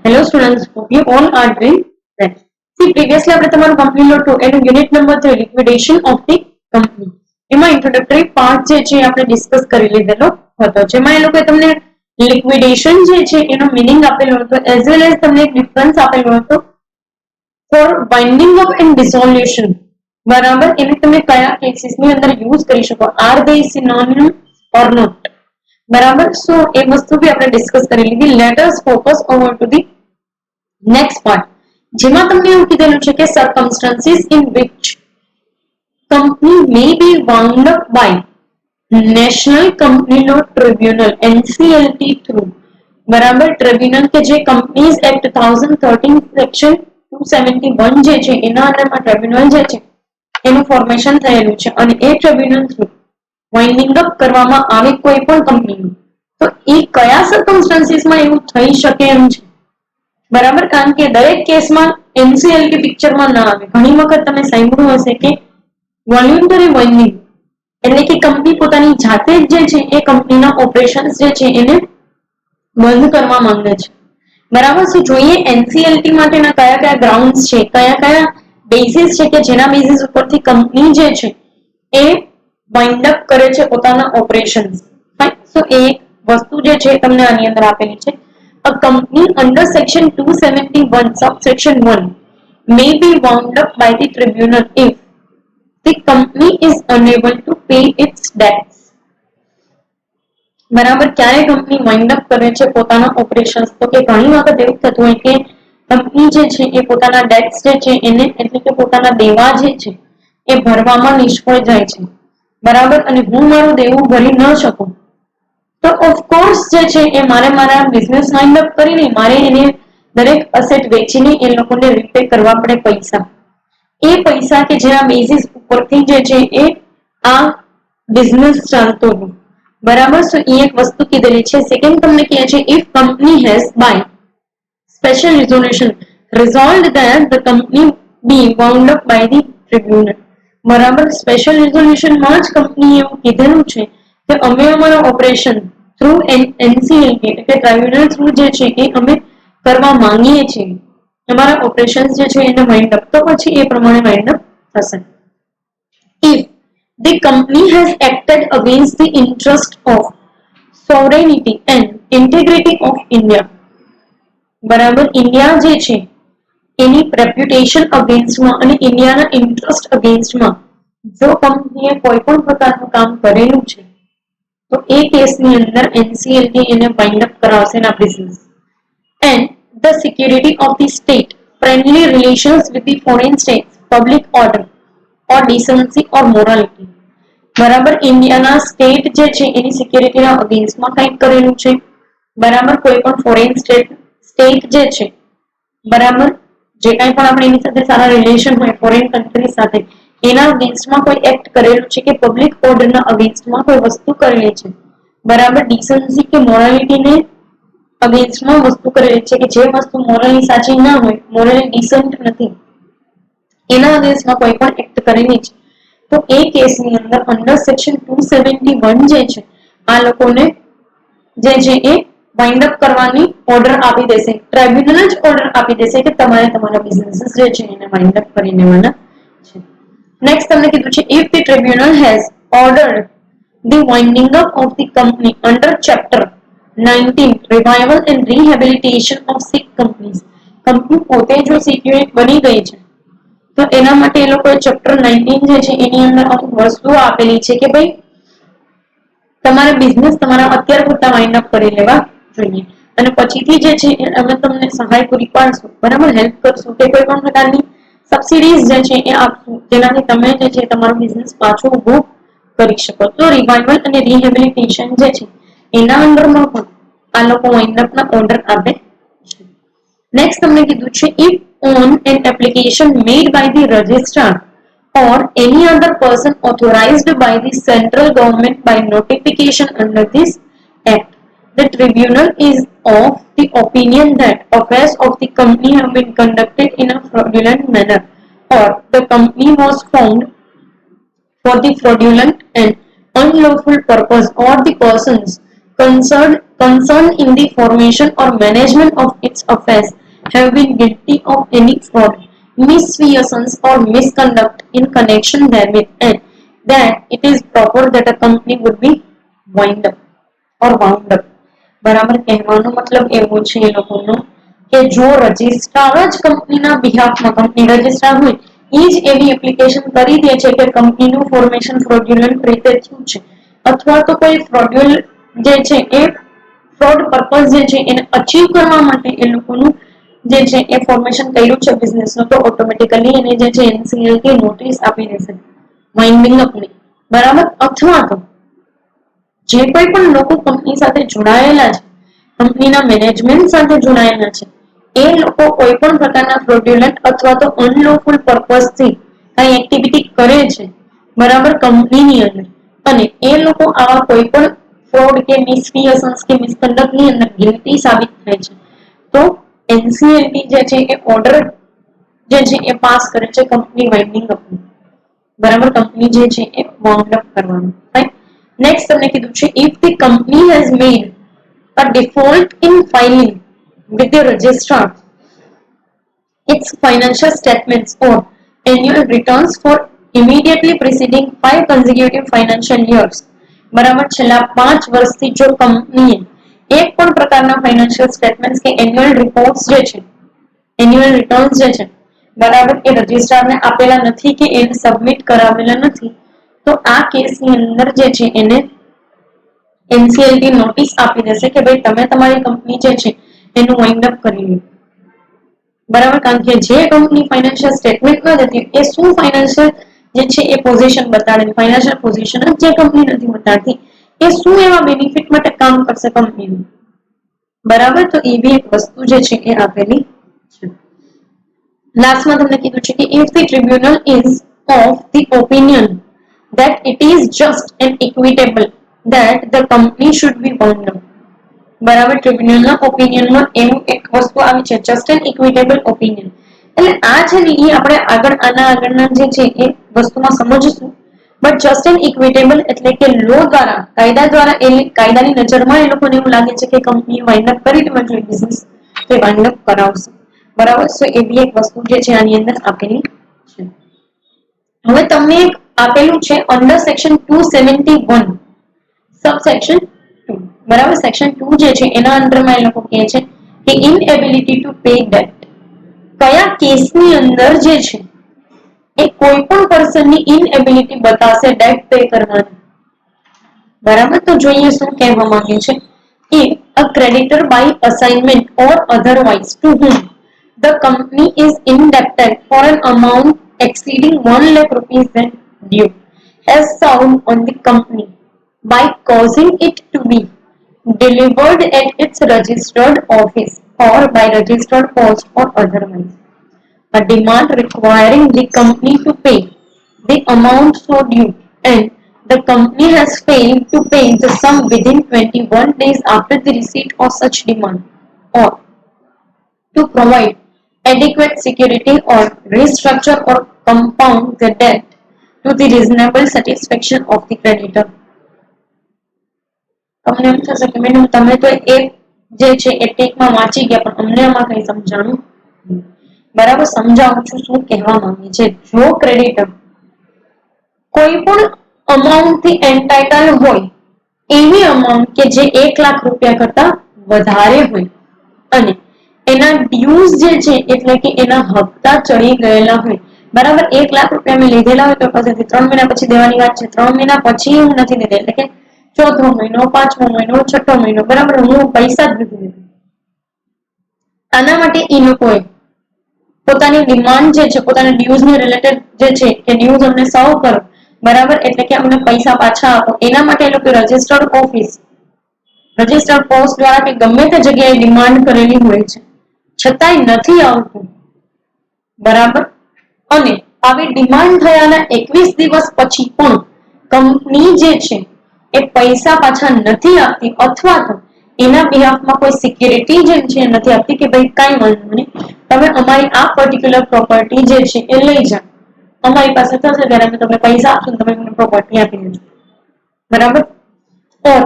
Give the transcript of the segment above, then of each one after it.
Hello students, hope you all are doing well. See, previously આપણે તમારું company law 2 એનું unit number 3 liquidation of the company એમાં introductory part જે છે આપણે ડિસ્કસ કરી લીધેલો હતો, જેમાં એ લોકોએ તમને લિક્વિડેશન જે છે એનો મીનિંગ આપેલો હતો એઝ વેલ એઝ તમને એક ડિફરન્સ આપેલો હતો for binding of and dissolution. બરાબર, એને તમે કયા કેસીસની અંદર યુઝ કરી શકો, are the synonym or not. બરાબર, સો એ વસ્તુ બી આપણે ડિસ્કસ કરી લીધી. Let us focus over to the next part, જેમાં તમને એવું કીધેલું છે કે circumstances in which company may be wound up by national company law tribunal NCLT through. બરાબર, ટ્રિબ્યુનલ કે જે કંપનીઝ એક્ટ 2013 સેક્શન 271 જે છે એના અંડરમાં ટ્રિબ્યુનલ જે છે એનું ફોર્મેશન થયેલું છે અને એ ટ્રિબ્યુનલ થ્રુ વાઇન્ડિંગ અપ કરવામાં આવે કોઈ પણ કંપનીનું, તો એ કયા સર્કમસ્ટન્સીસમાં એવું થઈ શકે એમ છે. બરાબર, કારણ કે દરેક કેસમાં એનસીએલટી પિક્ચરમાં ના આવે. ઘણી વખત તમે સાંભળ્યું હશે કે વોલ્યુન્ટરી વાઇન્ડિંગ એટલે કે કંપની પોતાની જાતે જ જે છે એ કંપનીના ઓપરેશન્સ જે છે એને બંધ કરવા માંગે છે. બરાબર, સો જોઈએ એનસીએલટી માટેના કયા કયા ગ્રાઉન્ડ્સ છે, કયા કયા બેસિસ છે કે જેના બેસિસ ઉપરથી કંપની જે છે એ વાઇન્ડ અપ કરે છે પોતાના ઓપરેશન્સ. સો એ વસ્તુ જે છે તમને આની અંદર આપેલી છે. A company under section 271 subsection 1 may be wound up by the tribunal if the company is unable to pay its debts. બરાબર, ક્યારે કંપની વાઇન્ડ અપ કરે છે પોતાના ઓપરેશન્સ, તો કે ઘણી વખત એવું થતું હોય કે કંપની જે છે એ પોતાના ડેટ્સ જે છે એને એટલે કે પોતાના દેવા જે છે એ ભરવામાં નિષ્ફળ જાય છે. બરાબર, અને હું મારું દેવું ભરી ન શકું તો ઓફકોર્સ જે છે એ મારા બિઝનેસ વાઇન્ડ અપ કરીને મારે એને દરેક અસેટ વેચીને એ લોકોને રીપે કરવા પડે પૈસા. એ પૈસા કે જેના બેસિસ ઉપરથી જે છે એ આ બિઝનેસ ચાલતો હોય. બરાબર, સો એ એક વસ્તુ કીધેલી છે. સેકન્ડ તમને કહે છે if company has by special resolution resolved that the company be wound up by the tribunal. બરાબર, સ્પેશિયલ રિઝોલ્યુશનમાં જ કંપની એવું કીધેલું છે કે અમે અમારા ઓપરેશન થ્રુ એનસીએલટી એટલે કે ટ્રાઇબ્યુનલ થ્રુ જે છે એ અમે કરવા માંગીએ છીએ, અમારા ઓપરેશન્સ જે છે એને વાઇન્ડ અપ, તો પછી એ પ્રમાણે વાઇન્ડ અપ થશે. If the company has acted against the interest of sovereignty and integrity of India. બરાબર, ઇન્ડિયા જે છે એની રેપ્યુટેશન અગેન્સ્ટમાં અને ઇન્ડિયાના ઇન્ટરેસ્ટ અગેન્સ્ટમાં જો કંપનીએ કોઈ પણ પ્રકારનું કામ કરેલું છે તો એ કેસની અંદર એનસીએલટી એને વાઇન્ડ અપ કરાવશે એના business. And the security of the state, friendly relations with the foreign states, public order or decency or morality. બરાબર, ઇન્ડિયાના સ્ટેટ જે છે એની સિક્યુરિટીના અગેન્સ્ટમાં કંઈક કરેલું છે. બરાબર, કોઈ પણ ફોરેન સ્ટેટ જે છે, બરાબર, જે કાંઈ પણ આપણે એની સાથે સારા રિલેશન હોય ફોરેન કન્ટ્રી સાથે, એના અગેન્સ્ટમાં કોઈ એક્ટ કરેલું છે કે પબ્લિક ઓર્ડરના અગેન્સ્ટમાં કોઈ વસ્તુ કરેલી છે. બરાબર, ડિસન્સી કે મોરાલિટીને અગેન્સ્ટમાં વસ્તુ કરેલી છે કે જે વસ્તુ મોરલી સાચી ના હોય, મોરલી ડિસન્ટ નથી, એના અગેન્સ્ટમાં કોઈ પણ એક્ટ કરેલી છે, તો એ કેસની અંદર અંડર સેક્શન 271 જે છે આ લોકોને જે છે એ વાઇન્ડ અપ કરવાની ઓર્ડર આપી દેશે. ટ્રાઇબ્યુનલ જ ઓર્ડર આપી દેશે કે તમારે તમારા બિઝનેસીસ જે છે એને વાઇન્ડ અપ કરી દેવાના છે. નેક્સ્ટ તમને કીધું છે if the tribunal has ordered the winding up of the company under chapter 19 revival and rehabilitation of sick companies. Company પોતે જો સિક્યુરિટ બની ગઈ છે તો એના માટે એ લોકોએ ચેપ્ટર 19 જે છે એની અંદર અમુક વસ્તુઓ આપેલી છે કે ભાઈ તમારે બિઝનેસ તમારા અત્યાર પૂરતા વાઇન્ડ અપ કરી લેવા જોઈએ અને પછીથી જે છે અમે તમને સહાય પૂરી પાડશું, બરાબર, હેલ્પ કરશું કે કોઈ પણ પ્રકારની સબસિડીઝ જે છે એ આપશું જેનાથી તમે જે છે તમારો બિઝનેસ પાછો ઉભો કરી શકો. તો રિવાઇવલ અને રિહેબિલિટેશન જે છે એના અંદરમાં પણ આ લોકો વાઇન્ડ અપના ઓર્ડર આપે છે. નેક્સ્ટ તમને કીધું છે if on an application made by the registrar or any other person authorized by the central government by notification under this act, the tribunal is of the opinion that affairs of the company have been conducted in a fraudulent manner or the company was found for the fraudulent and unlawful purpose or the persons concerned concerned in the formation or management of its affairs have been guilty of any fraud, misfeasance or misconduct in connection therewith, and that it is proper that a company would be wind up or wound up. બરાબર, કહેવાનો મતલબ એવો છે એ લોકોનો કે જો registrar જ કંપનીના બિહાફમાં કંપની રજિસ્ટ્રાર હોય એ જ એવી એપ્લિકેશન કરી દે છે કે કંપનીનું ફોર્મેશન ફ્રોડ્યુલન્ટ રીતે થયું છે અથવા તો કોઈ ફ્રોડ્યુલ જે છે એ ફ્રોડ પર્પઝ જે છે એને અચીવ કરવા માટે એ લોકોનું જે છે એ ફોર્મેશન કર્યું છે બિઝનેસનો, તો ઓટોમેટિકલી એને જે છે એનસીએલટી નોટિસ આપી દેશે વાઇન્ડિંગ અપની. બરાબર, અથવા તો જે કોઈ પણ લોકો કંપની સાથે જોડાયેલા છે, કંપનીના મેનેજમેન્ટ સાથે જોડાયેલા છે, એ લોકો કોઈ પણ પ્રકારના ફ્રોડ્યુલન્ટ અથવા તો અનલોફુલ પર્પઝથી કઈ એક્ટિવિટી કરે છે બરાબર કંપનીની અંદર, અને એ લોકો આવા કોઈ પણ ફ્રોડ કે મિસફિયસન્સ કે મિસકન્ડક્ટની અંદર ગિલ્ટી સાબિત થાય છે તો એનસીએલટી જે છે એ ઓર્ડર જે છે એ પાસ કરે છે કંપની વાઇન્ડિંગ અપની. બરાબર, કંપની જે છે એ વાઉન્ડ અપ કરવાનું. રાઈટ, નેક્સ્ટ તમને કીધું છે if the company has made a default in filing with the registrar its financial statements or annual returns for immediately preceding 5 consecutive financial years. બરાબર, છેલ્લા 5 વર્ષથી જો કંપનીએ એક પણ પ્રકારના ફાઇનાન્શિયલ સ્ટેટમેન્ટ્સ કે એન્યુઅલ રિપોર્ટ્સ જે છે, એન્યુઅલ રિટર્ન્સ જે છે બરાબર એ રજિસ્ટ્રારને આપેલા નથી કે એને સબમિટ કરાવેલા નથી, તો આ કેસની અંદર જે છે એને એનસીએલટી નોટિસ આપી દેશે કે ભાઈ તમે તમારી કંપની જે છે એનું વાઇન્ડ અપ કરી લો. બરાબર, કારણ કે જે કંપની ફાઇનાન્શિયલ સ્ટેટમેન્ટ ન દેતી એ શું ફાઇનાન્શિયલ જે છે એ પોઝિશન બતાડે, ફાઇનાન્શિયલ પોઝિશન જ જે કંપની નથી બતાડતી એ શું એવા બેનિફિટ માટે કામ કરશે કંપનીનું. બરાબર, તો એ બી એક વસ્તુ જે છે એ આપેલી છે. લાસ્ટમાં તમને કીધું છે કે if the tribunal ease of the opinion that it is just and equitable that the company should be wound up. બરાબર, ટ્રિબ્યુનલના ઓપિનિયનમાં એવું એક વસ્તુ આવી છે જસ્ટ એન્ડ ઇક્વિટેબલ ઓપિનિયન, એટલે આ છે ને એ આપણે આગળના જે છે એ વસ્તુમાં સમજીશું. બટ જસ્ટ એન્ડ ઇક્વિટેબલ એટલે કે લો દ્વારા, કાયદા દ્વારા, એ કાયદાની નજરમાં એ લોકોને એવું લાગે છે કે કંપની વાઇન્ડ અપ કરી દેવા જોઈએ બિઝનેસ, તો એ વાઇન્ડ અપ કરાવશે. બરાબર, સો એ બી એક વસ્તુ જે છે આની અંદર આપેલી છે. હવે તમને એક આપેલું છે અંડર સેક્શન 271 સબસેક્શન 2. બરાબર, સેક્શન 2 જે છે એના અંડરમાં એ લોકો કહે છે કે ઇનએબિલિટી ટુ પે ડેટ કયા કેસની અંદર જે છે એ કોઈ પણ પર્સનની ઇનએબિલિટી બતાશે ડેટ પે કરવાની. બરાબર, તો જોઈએ શું કહેવા માંગે છે. If a creditor by assignment or otherwise to whom the company is indebted for an amount exceeding 1 lakh rupees then due has served on the company by causing it to be delivered at its registered office or by registered post or otherwise, a demand requiring the company to pay the amount so due and the company has failed to pay the sum within 21 days after the receipt of such demand, or to provide adequate security or restructure or compound the debt to the reasonable satisfaction of the creditor. તમને એમ થશે કે madam તમે તો એક જે છે એ ટેકમાં વાંચી ગયા પણ અમને આમાં કઈ સમજાણું. બરાબર, સમજાવું છું શું કહેવા માંગે છે. જો ક્રેડિટર કોઈ પણ અમાઉન્ટ થી એન્ટાઇટલ હોય, એવી અમાઉન્ટ કે જે 1 લાખ રૂપિયા કરતા વધારે હોય અને એના ડ્યુઝ જે છે એટલે કે એના હપ્તા ચડી ગયેલા હોય. બરાબર, 1 લાખ રૂપિયા મેં લીધેલા હોય તો પાસેથી 3 મહિના પછી દેવાની વાત છે, 3 મહિના પછી હું નથી લીધેલ, એટલે કે ચોથો મહિનો, 5મો મહિનો, 6મો મહિનો, બરાબર, હું પૈસા જ નથી લીધા. આના માટે એ લોકોએ પોતાની ડિમાન્ડ જે છે, પોતાના ડ્યુઝને રિલેટેડ જે છે કે ડ્યુઝ અમને સર્વ કરો, બરાબર, એટલે કે અમને પૈસા પાછા આપો, એના માટે એ લોકો રજિસ્ટર્ડ ઓફિસ, રજિસ્ટર્ડ પોસ્ટ દ્વારા કે ગમે તે જગ્યાએ ડિમાન્ડ કરેલી હોય છે, છતાંય નથી આવતું. બરાબર, અને આવી ડિમાન્ડ થયાના 21 દિવસ પછી પણ કંપની જે છે એ પૈસા પાછા નથી આપતી અથવા તો એના બિહાફમાં કોઈ સિક્યુરિટી જે છે નથી આપતી કે ભાઈ કાંઈ વાંધો નહીં, તમે અમારી આ પર્ટિક્યુલર પ્રોપર્ટી જે છે એ લઈ જાઓ, અમારી પાસે થશે ત્યારે અમે તમને પૈસા આપશું, તમે મને પ્રોપર્ટી આપી દેજો. બરાબર, or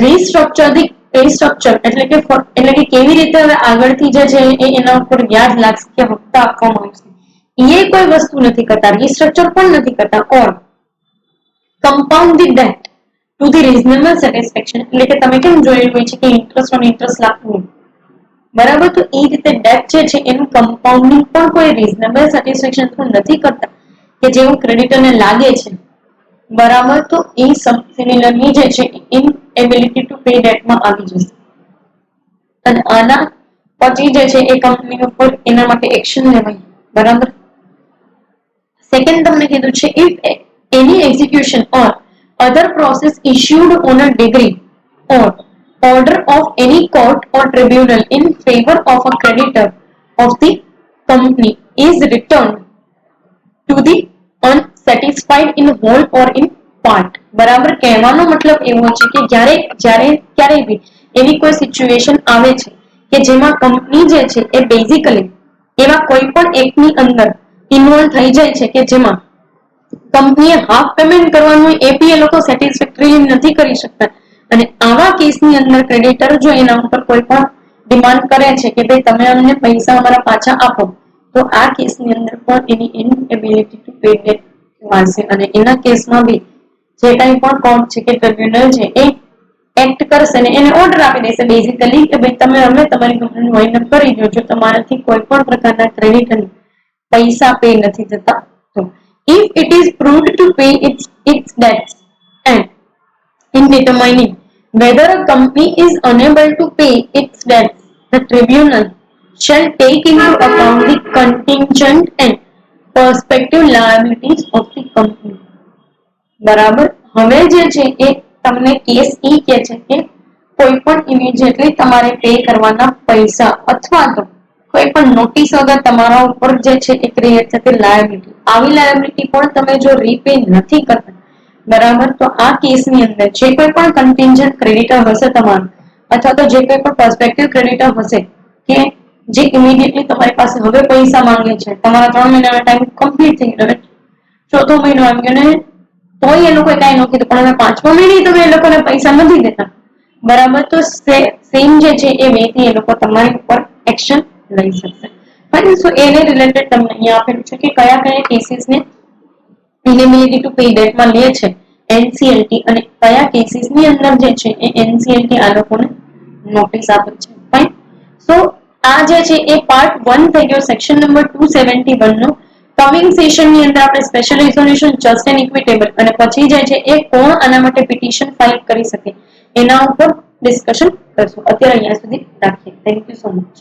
restructure the pay structure એટલે કે કેવી રીતે હવે આગળથી જે છે એ એના ઉપર વ્યાજ લાગશે કે હપ્તા આપવામાં આવશે એ કોઈ વસ્તુ નથી કરતા, રીસ્ટ્રક્ચર પણ નથી કરતા. Or compound the debt to the reasonable satisfaction એટલે કે તમે કેમ જોયેલું હોય છે કે ઇન્ટરેસ્ટ ઓન ઇન્ટરેસ્ટ લાગતું બરાબર, તો એ રીતે ડેટ જે છે એનું કમ્પાઉન્ડિંગ પણ કોઈ રીઝનેબલ સેટિસ્ફેક્શન પણ નથી કરતા કે જેવું ક્રેડિટરને લાગે છે બરાબર, તો એ સિમિલરલી જે છે ઇનએબિલિટી ટુ પે ડેટમાં આવી જશે અને આના પછી જે છે એ કંપની ઉપર એના માટે એક્શન લેવાય બરાબર. સેકન્ડ તમને કીધું છે if any execution or other process issued on a degree or order of any court or tribunal in favor of a creditor of the company is returned to the unsatisfied in whole or in part. બરાબર, કહેવાનો મતલબ એવો છે કે ક્યારે બી એવી કોઈ situation આવે છે કે જેમાં કંપની જે છે એ બેઝિકલી એવા કોઈ પણ એકની અંદર ઇન્વોલ્વ થઈ જાય છે કે જેમાં કંપનીએ હાફ પેમેન્ટ કરવાનું એ બી એ લોકો સેટિસ્ફેક્ટરીલી નથી કરી શકતા અને આવા કેસની અંદર ક્રેડિટર જો એના ઉપર કોઈ પણ ડિમાન્ડ કરે છે કે ભાઈ તમે અમને પૈસા અમારા પાછા આપો, તો આ કેસની અંદર પણ એની ઇનએબિલિટી ટુ પે ડેટ વાળશે અને એના કેસમાં બી જે કંઈ પણ કોર્ટ છે કે ટ્રિબ્યુનલ છે એ એક્ટ કરશે ને એને ઓર્ડર આપી દેશે બેઝિકલી કે ભાઈ તમે અમે તમારી કંપનીનું વાઇન્ડ અપ કરી દો જો તમારાથી કોઈ પણ પ્રકારના ક્રેડિટર પૈસા પે નથી થતા તો. If it is proved to pay its debts and in determining whether a company is unable to pay its debts, the tribunal shall take into account the contingent and prospective liabilities of the company. બરાબર, હવે જે છે એ તમને case ઈ કે છે કે કોઈ પણ ઇમિડિયેટલી તમારે પે કરવાના પૈસા અથવા તો કોઈ પણ નોટિસ વગર તમારા ઉપર જે છે એ ક્રિએટ થતી લાયબિલિટી, આવી લાયબિલિટી પણ તમે જો રીપે નથી કરતા બરાબર, તો આ કેસની અંદર જે કોઈ પણ કન્ટિન્જન્ટ ક્રેડિટર હશે તમારું અથવા તો જે કોઈ પણ પ્રોસ્પેક્ટિવ ક્રેડિટર હશે કે જે ઇમિડિયેટલી તમારી પાસે હવે પૈસા માંગે છે, તમારા 3 મહિનાનો ટાઈમ કમ્પ્લીટ થઈ ગયો, ચોથો મહિનો આવી ગયો ને તોય એ લોકોએ કાંઈ ન કીધું પણ હવે 5મા મહિને તમે એ લોકોને પૈસા નથી દેતા બરાબર, તો સેમ જે છે એ વેથી એ લોકો તમારી ઉપર એક્શન લઈ શકશે. ફાઇન, સો એને રિલેટેડ તમને અહીંયા આપેલું છે કે કયા કયા કેસીસને ઇનેબિલિટી ટુ પે ડેટમાં લે છે એનસીએલટી અને કયા કેસીસની અંદર જે છે એ એનસીએલટી આ લોકોને નોટિસ આપે છે. ફાઇન, સો આ જે છે એ પાર્ટ 1 થઈ ગયો સેક્શન નંબર 271 નો. કમિંગ સેશન ની અંદર આપણે special resolution just and equitable અને પછી જે છે એ કોણ આના માટે પિટિશન ફાઇલ કરી શકે એના ઉપર ડિસ્કશન કરશું. અત્યારે અહીંયા સુધી રાખીએ. Thank you so much.